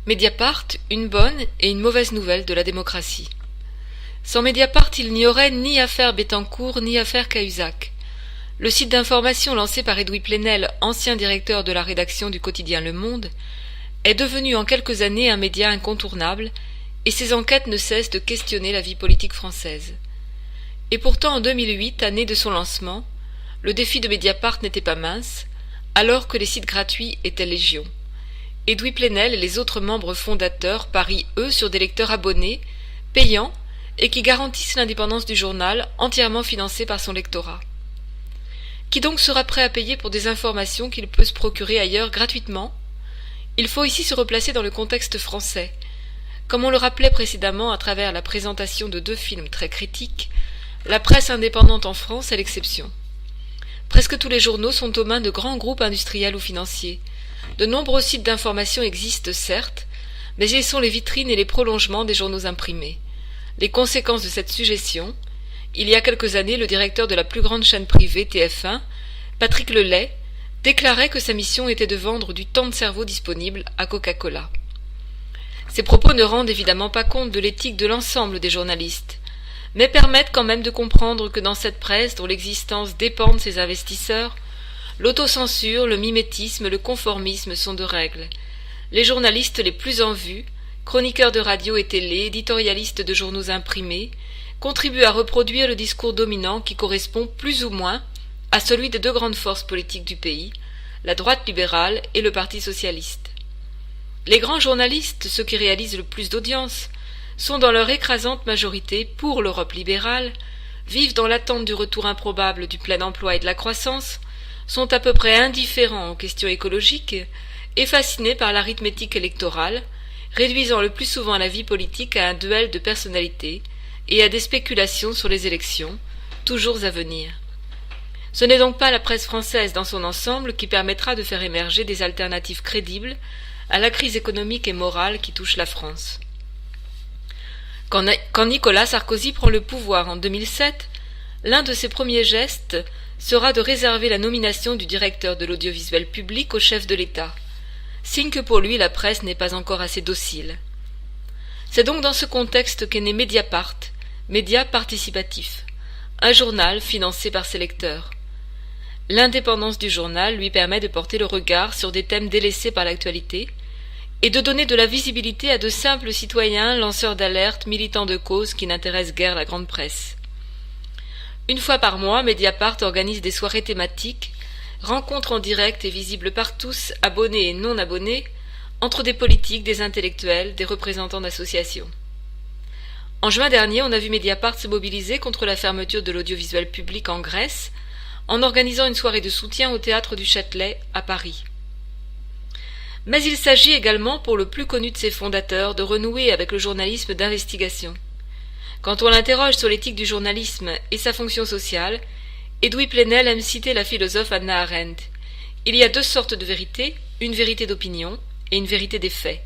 Mediapart, une bonne et une mauvaise nouvelle de la démocratie. Sans Mediapart, il n'y aurait ni affaire Bettencourt ni affaire Cahuzac. Le site d'information lancé par Edoui Plenel, ancien directeur de la rédaction du quotidien Le Monde, est devenu en quelques années un média incontournable, et ses enquêtes ne cessent de questionner la vie politique française. Et pourtant en 2008, année de son lancement, le défi de Mediapart n'était pas mince, alors que les sites gratuits étaient légion. Edoui Plenel et les autres membres fondateurs parient eux sur des lecteurs abonnés, payants, et qui garantissent l'indépendance du journal, entièrement financé par son lectorat. Qui donc sera prêt à payer pour des informations qu'il peut se procurer ailleurs gratuitement? Il faut ici se replacer dans le contexte français. Comme on le rappelait précédemment à travers la présentation de deux films très critiques, la presse indépendante en France est l'exception. Presque tous les journaux sont aux mains de grands groupes industriels ou financiers. De nombreux sites d'information existent, certes, mais ils sont les vitrines et les prolongements des journaux imprimés. Les conséquences de cette suggestion, il y a quelques années, le directeur de la plus grande chaîne privée, TF1, Patrick Lelay, déclarait que sa mission était de vendre du temps de cerveau disponible à Coca-Cola. Ces propos ne rendent évidemment pas compte de l'éthique de l'ensemble des journalistes, mais permettent quand même de comprendre que dans cette presse dont l'existence dépend de ses investisseurs, l'autocensure, le mimétisme, le conformisme sont de règle. Les journalistes les plus en vue, chroniqueurs de radio et télé, éditorialistes de journaux imprimés, contribuent à reproduire le discours dominant qui correspond plus ou moins à celui des deux grandes forces politiques du pays, la droite libérale et le Parti socialiste. Les grands journalistes, ceux qui réalisent le plus d'audience, sont dans leur écrasante majorité pour l'Europe libérale, vivent dans l'attente du retour improbable du plein emploi et de la croissance, sont à peu près indifférents aux questions écologiques et fascinés par l'arithmétique électorale, réduisant le plus souvent la vie politique à un duel de personnalités et à des spéculations sur les élections, toujours à venir. Ce n'est donc pas la presse française dans son ensemble qui permettra de faire émerger des alternatives crédibles à la crise économique et morale qui touche la France. Quand Nicolas Sarkozy prend le pouvoir en 2007, l'un de ses premiers gestes sera de réserver la nomination du directeur de l'audiovisuel public au chef de l'État, signe que pour lui la presse n'est pas encore assez docile. C'est donc dans ce contexte qu'est né Mediapart, média participatif, un journal financé par ses lecteurs. L'indépendance du journal lui permet de porter le regard sur des thèmes délaissés par l'actualité et de donner de la visibilité à de simples citoyens, lanceurs d'alerte, militants de cause qui n'intéressent guère la grande presse. Une fois par mois, Mediapart organise des soirées thématiques, rencontres en direct et visibles par tous, abonnés et non abonnés, entre des politiques, des intellectuels, des représentants d'associations. En juin dernier, on a vu Mediapart se mobiliser contre la fermeture de l'audiovisuel public en Grèce, en organisant une soirée de soutien au théâtre du Châtelet, à Paris. Mais il s'agit également, pour le plus connu de ses fondateurs, de renouer avec le journalisme d'investigation. Quand on l'interroge sur l'éthique du journalisme et sa fonction sociale, Edoui Plenel aime citer la philosophe Hannah Arendt. Il y a deux sortes de vérités, une vérité d'opinion et une vérité des faits.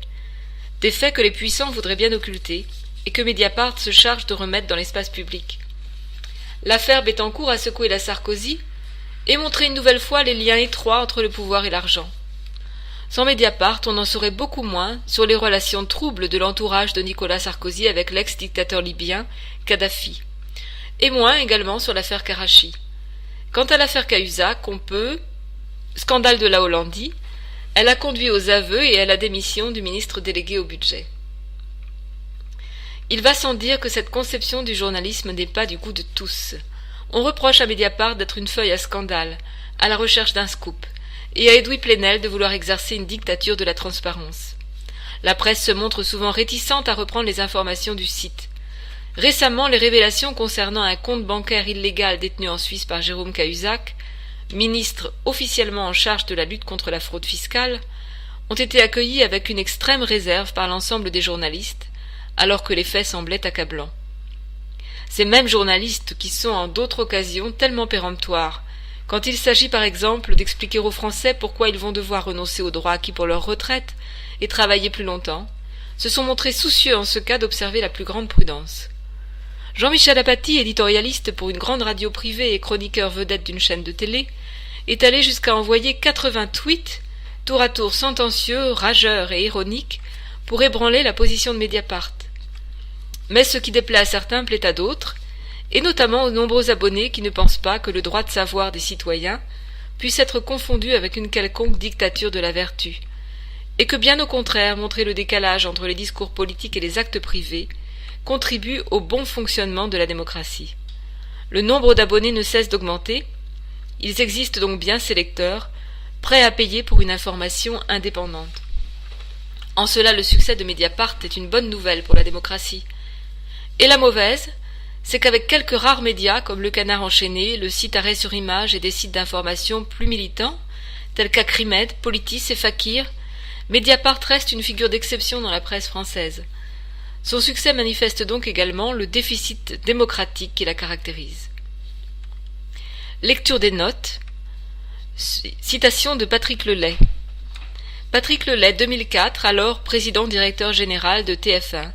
Des faits que les puissants voudraient bien occulter et que Mediapart se charge de remettre dans l'espace public. L'affaire Bettencourt a secoué la Sarkozy et montré une nouvelle fois les liens étroits entre le pouvoir et l'argent. Sans Mediapart, on en saurait beaucoup moins sur les relations troubles de l'entourage de Nicolas Sarkozy avec l'ex-dictateur libyen Kadhafi, et moins également sur l'affaire Karachi. Quant à l'affaire Cahuzac, scandale de la Hollandie, elle a conduit aux aveux et à la démission du ministre délégué au budget. Il va sans dire que cette conception du journalisme n'est pas du goût de tous. On reproche à Mediapart d'être une feuille à scandale, à la recherche d'un scoop, et à Edoui Plenel de vouloir exercer une dictature de la transparence. La presse se montre souvent réticente à reprendre les informations du site. Récemment, les révélations concernant un compte bancaire illégal détenu en Suisse par Jérôme Cahuzac, ministre officiellement en charge de la lutte contre la fraude fiscale, ont été accueillies avec une extrême réserve par l'ensemble des journalistes, alors que les faits semblaient accablants. Ces mêmes journalistes qui sont en d'autres occasions tellement péremptoires, quand il s'agit par exemple d'expliquer aux Français pourquoi ils vont devoir renoncer aux droits acquis pour leur retraite et travailler plus longtemps, se sont montrés soucieux en ce cas d'observer la plus grande prudence. Jean-Michel Apathy, éditorialiste pour une grande radio privée et chroniqueur vedette d'une chaîne de télé, est allé jusqu'à envoyer 80 tweets, tour à tour sentencieux, rageurs et ironiques, pour ébranler la position de Mediapart. Mais ce qui déplaît à certains plaît à d'autres, et notamment aux nombreux abonnés qui ne pensent pas que le droit de savoir des citoyens puisse être confondu avec une quelconque dictature de la vertu, et que bien au contraire montrer le décalage entre les discours politiques et les actes privés contribue au bon fonctionnement de la démocratie. Le nombre d'abonnés ne cesse d'augmenter, ils existent donc bien ces lecteurs, prêts à payer pour une information indépendante. En cela, le succès de Mediapart est une bonne nouvelle pour la démocratie. Et la mauvaise, c'est qu'avec quelques rares médias comme Le Canard enchaîné, le site Arrêt sur Image et des sites d'information plus militants, tels qu'Acrimed, Politis et Fakir, Mediapart reste une figure d'exception dans la presse française. Son succès manifeste donc également le déficit démocratique qui la caractérise. Lecture des notes. Citation de Patrick Lelay. Patrick Lelay, 2004, alors président-directeur général de TF1.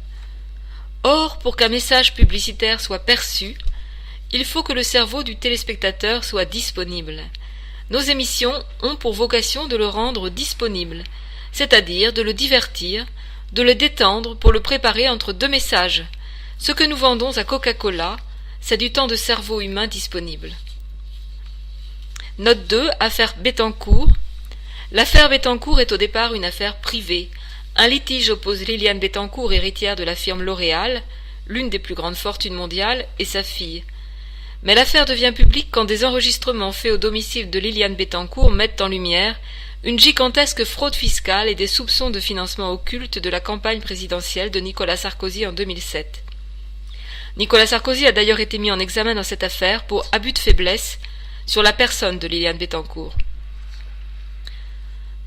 Or, pour qu'un message publicitaire soit perçu, il faut que le cerveau du téléspectateur soit disponible. Nos émissions ont pour vocation de le rendre disponible, c'est-à-dire de le divertir, de le détendre pour le préparer entre deux messages. Ce que nous vendons à Coca-Cola, c'est du temps de cerveau humain disponible. Note 2, affaire Bettencourt. L'affaire Bettencourt est au départ une affaire privée. Un litige oppose Liliane Bettencourt, héritière de la firme L'Oréal, l'une des plus grandes fortunes mondiales, et sa fille. Mais l'affaire devient publique quand des enregistrements faits au domicile de Liliane Bettencourt mettent en lumière une gigantesque fraude fiscale et des soupçons de financement occulte de la campagne présidentielle de Nicolas Sarkozy en 2007. Nicolas Sarkozy a d'ailleurs été mis en examen dans cette affaire pour abus de faiblesse sur la personne de Liliane Bettencourt.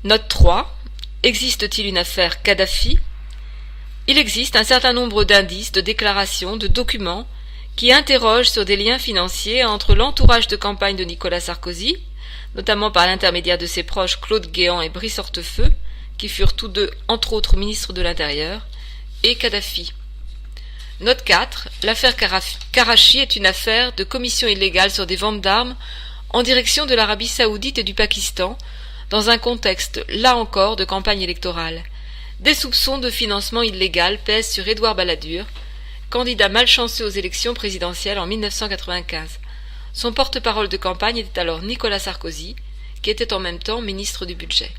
Note 3. Existe-t-il une affaire Kadhafi ? Il existe un certain nombre d'indices, de déclarations, de documents qui interrogent sur des liens financiers entre l'entourage de campagne de Nicolas Sarkozy, notamment par l'intermédiaire de ses proches Claude Guéant et Brice Hortefeux, qui furent tous deux, entre autres, ministres de l'Intérieur, et Kadhafi. Note 4. L'affaire Karachi est une affaire de commission illégale sur des ventes d'armes en direction de l'Arabie Saoudite et du Pakistan, dans un contexte, là encore, de campagne électorale. Des soupçons de financement illégal pèsent sur Édouard Balladur, candidat malchanceux aux élections présidentielles en 1995. Son porte-parole de campagne était alors Nicolas Sarkozy, qui était en même temps ministre du Budget.